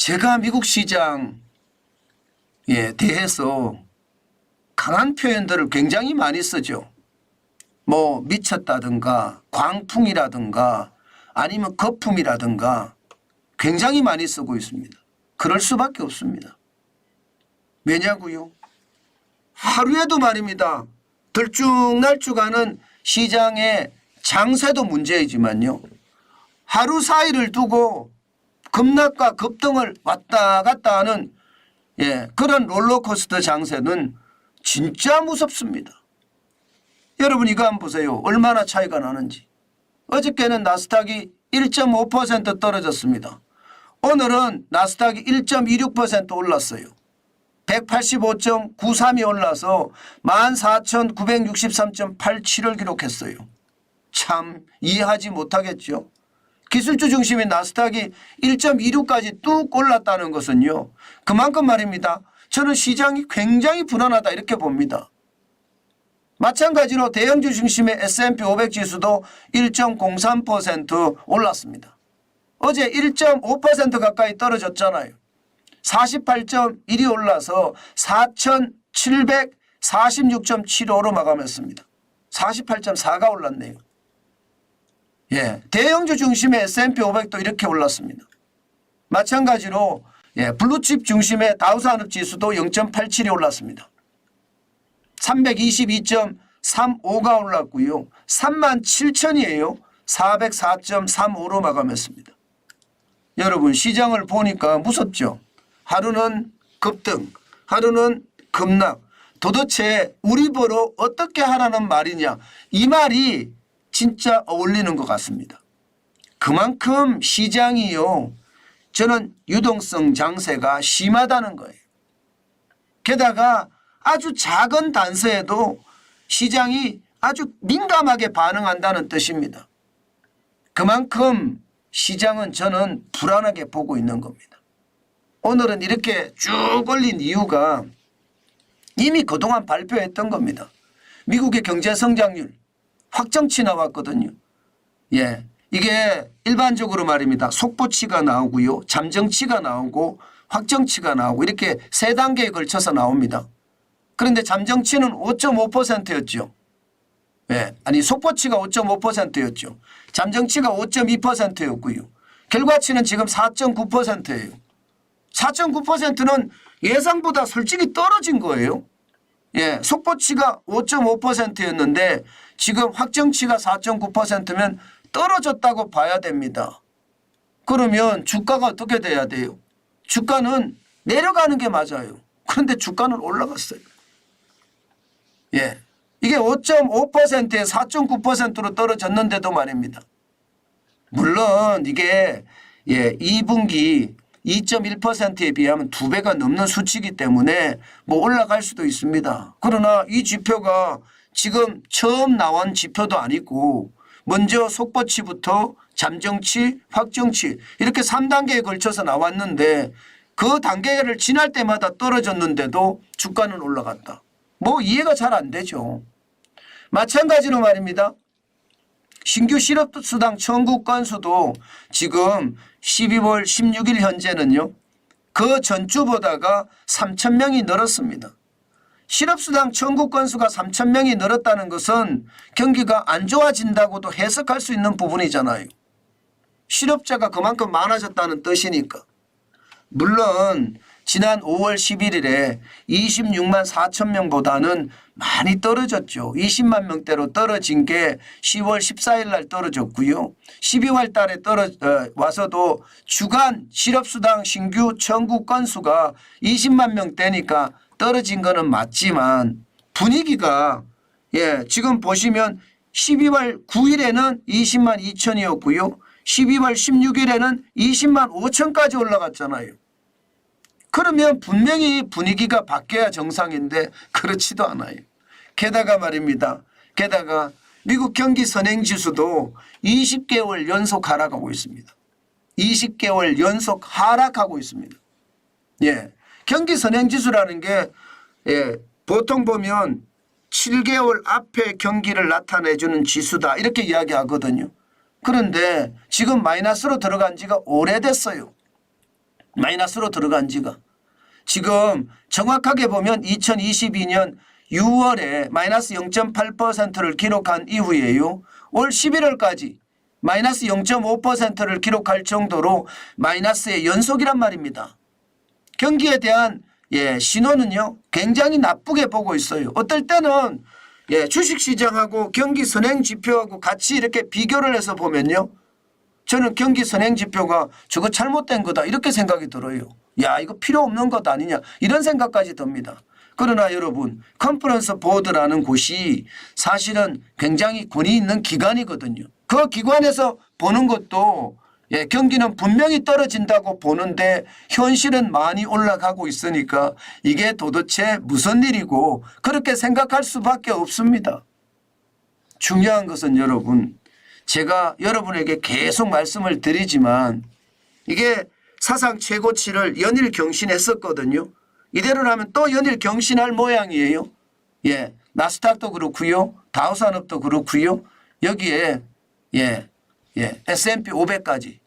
제가 미국 시장에 대해서 강한 표현들을 굉장히 많이 쓰죠. 뭐 미쳤다든가 광풍이라든가 아니면 거품이라든가 굉장히 많이 쓰고 있습니다. 그럴 수밖에 없습니다. 왜냐고요? 하루에도 말입니다. 들쭉날쭉하는 시장의 장세도 문제이지만요. 하루 사이를 두고 급락과 급등을 왔다 갔다 하는 그런 롤러코스터 장세는 진짜 무섭습니다. 여러분 이거 한번 보세요. 얼마나 차이가 나는지. 어저께는 나스닥이 1.5% 떨어졌습니다. 오늘은 나스닥이 1.26% 올랐어요. 185.93이 올라서 14,963.87을 기록했어요. 참 이해하지 못하겠죠. 기술주 중심인 나스닥이 1.26까지 뚝 올랐다는 것은요. 그만큼 말입니다. 저는 시장이 굉장히 불안하다 이렇게 봅니다. 마찬가지로 대형주 중심의 S&P 500 지수도 1.03% 올랐습니다. 어제 1.5% 가까이 떨어졌잖아요. 48.1이 올라서 4,746.75로 마감했습니다. 48.4가 올랐네요. 대형주 중심의 S&P 500도 이렇게 올랐습니다. 마찬가지로 블루칩 중심의 다우산업지수도 0.87이 올랐습니다. 322.35가 올랐고요. 37,000이에요. 404.35로 마감했습니다. 여러분 시장을 보니까 무섭죠. 하루는 급등, 하루는 급락. 도대체 우리 보러 어떻게 하라는 말이냐. 이 말이 진짜 어울리는 것 같습니다. 그만큼 시장이요. 저는 유동성 장세가 심하다는 거예요. 게다가 아주 작은 단서에도 시장이 아주 민감하게 반응한다는 뜻입니다. 그만큼 시장은 저는 불안하게 보고 있는 겁니다. 오늘은 이렇게 쭉 올린 이유가 이미 그동안 발표했던 겁니다. 미국의 경제 성장률 확정치 나왔거든요. 이게 일반적으로 말입니다. 속보치가 나오고요. 잠정치가 나오고 확정치가 나오고 이렇게 세 단계에 걸쳐서 나옵니다. 그런데 잠정치는 5.5%였죠. 아니 속보치가 5.5%였죠. 잠정치가 5.2%였고요. 결과치는 지금 4.9%예요. 4.9%는 예상보다 솔직히 떨어진 거예요. 속보치가 5.5%였는데 지금 확정치가 4.9%면 떨어졌다고 봐야 됩니다. 그러면 주가가 어떻게 돼야 돼요? 주가는 내려가는 게 맞아요. 그런데 주가는 올라갔어요. 이게 5.5%에 4.9%로 떨어졌는데도 말입니다. 물론 이게 2분기 2.1%에 비하면 2배가 넘는 수치이기 때문에 뭐 올라갈 수도 있습니다. 그러나 이 지표가 지금 처음 나온 지표도 아니고 먼저 속보치부터 잠정치, 확정치 이렇게 3단계에 걸쳐서 나왔는데 그 단계를 지날 때마다 떨어졌는데도 주가는 올라갔다. 뭐 이해가 잘 안 되죠. 마찬가지로 말입니다. 신규 실업수당 청구 건수도 지금 12월 16일 현재는요. 그 전주보다가 3,000명이 늘었습니다. 실업수당 청구 건수가 3,000명이 늘었다는 것은 경기가 안 좋아진다고도 해석할 수 있는 부분이잖아요. 실업자가 그만큼 많아졌다는 뜻이니까. 물론 지난 5월 11일에 26만 4천 명보다는 많이 떨어졌죠. 20만 명대로 떨어진 게 10월 14일 날 떨어졌고요. 12월 달에 와서도 주간 실업수당 신규 청구 건수가 20만 명대니까 떨어진 거는 맞지만 분위기가 지금 보시면 12월 9일에는 20만 2천이었고요. 12월 16일에는 20만 5천까지 올라갔잖아요. 그러면 분명히 분위기가 바뀌어야 정상인데 그렇지도 않아요. 게다가 말입니다. 게다가 미국 경기 선행지수도 20개월 연속 하락하고 있습니다. 20개월 연속 하락하고 있습니다. 경기 선행지수라는 게 보통 보면 7개월 앞에 경기를 나타내주는 지수다 이렇게 이야기하거든요. 그런데 지금 마이너스로 들어간 지가 오래됐어요. 마이너스로 들어간 지가. 지금 정확하게 보면 2022년 6월에 마이너스 0.8%를 기록한 이후에요. 올 11월까지 마이너스 0.5%를 기록할 정도로 마이너스의 연속이란 말입니다. 경기에 대한 신호는요 굉장히 나쁘게 보고 있어요. 어떨 때는 주식시장하고 경기 선행지표하고 같이 이렇게 비교를 해서 보면요. 저는 경기 선행지표가 저거 잘못된 거다 이렇게 생각이 들어요. 야 이거 필요 없는 것 아니냐 이런 생각까지 듭니다. 그러나 여러분 컨퍼런스 보드라는 곳이 사실은 굉장히 권위 있는 기관이거든요. 그 기관에서 보는 것도 경기는 분명히 떨어진다고 보는데 현실은 많이 올라가고 있으니까 이게 도대체 무슨 일이고 그렇게 생각할 수밖에 없습니다. 중요한 것은 여러분 제가 여러분에게 계속 말씀을 드리지만 이게 사상 최고치를 연일 경신했었거든요. 이대로라면 또 연일 경신할 모양이에요. 나스닥도 그렇고요. 다우산업도 그렇고요. 여기에 S&P 500까지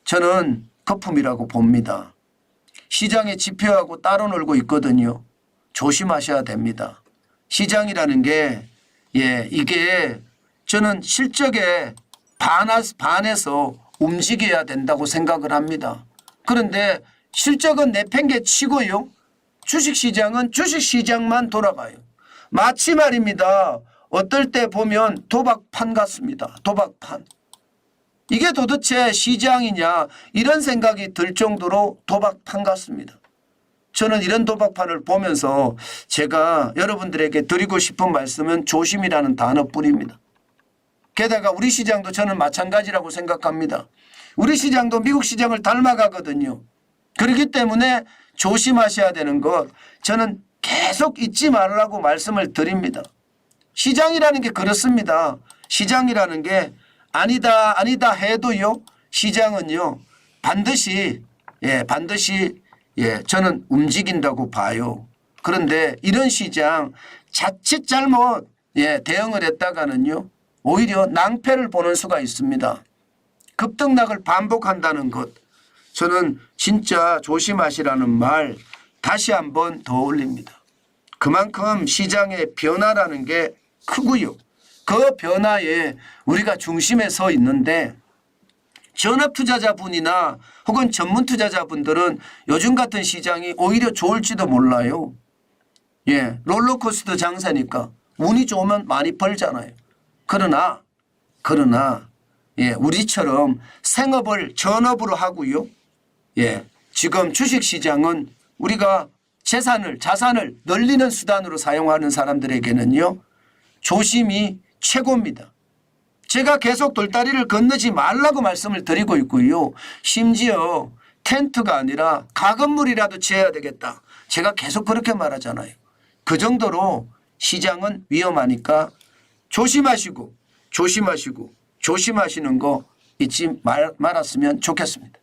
저는 거품이라고 봅니다. 시장의 지표하고 따로 놀고 있거든요. 조심하셔야 됩니다. 시장이라는 게 이게 저는 실적에 반해서 움직여야 된다고 생각을 합니다. 그런데 실적은 내팽개 치고요. 주식시장은 주식시장만 돌아가요. 마치 말입니다. 어떨 때 보면 도박판 같습니다. 도박판. 이게 도대체 시장이냐 이런 생각이 들 정도로 도박판 같습니다. 저는 이런 도박판을 보면서 제가 여러분들에게 드리고 싶은 말씀은 조심이라는 단어뿐입니다. 게다가 우리 시장도 저는 마찬가지라고 생각합니다. 우리 시장도 미국 시장을 닮아가거든요. 그렇기 때문에 조심하셔야 되는 것 저는 계속 잊지 말라고 말씀을 드립니다. 시장이라는 게 그렇습니다. 시장이라는 게 아니다 해도요. 시장은요. 반드시 저는 움직인다고 봐요. 그런데 이런 시장 자칫 잘못 대응을 했다가는요. 오히려 낭패를 보는 수가 있습니다. 급등락을 반복한다는 것 저는 진짜 조심하시라는 말 다시 한번 더 올립니다. 그만큼 시장의 변화라는 게 크고요. 그 변화에 우리가 중심에 서 있는데 전업투자자분이나 혹은 전문투자자분들은 요즘 같은 시장이 오히려 좋을지도 몰라요. 롤러코스터 장사니까 운이 좋으면 많이 벌잖아요. 그러나 우리처럼 생업을 전업으로 하고요. 지금 주식시장은 우리가 자산을 늘리는 수단으로 사용하는 사람들에게는요. 조심이 최고입니다. 제가 계속 돌다리를 건너지 말라고 말씀을 드리고 있고요. 심지어 텐트가 아니라 가건물이라도 지어야 되겠다. 제가 계속 그렇게 말하잖아요. 그 정도로 시장은 위험하니까 조심하시는 거 잊지 말았으면 좋겠습니다.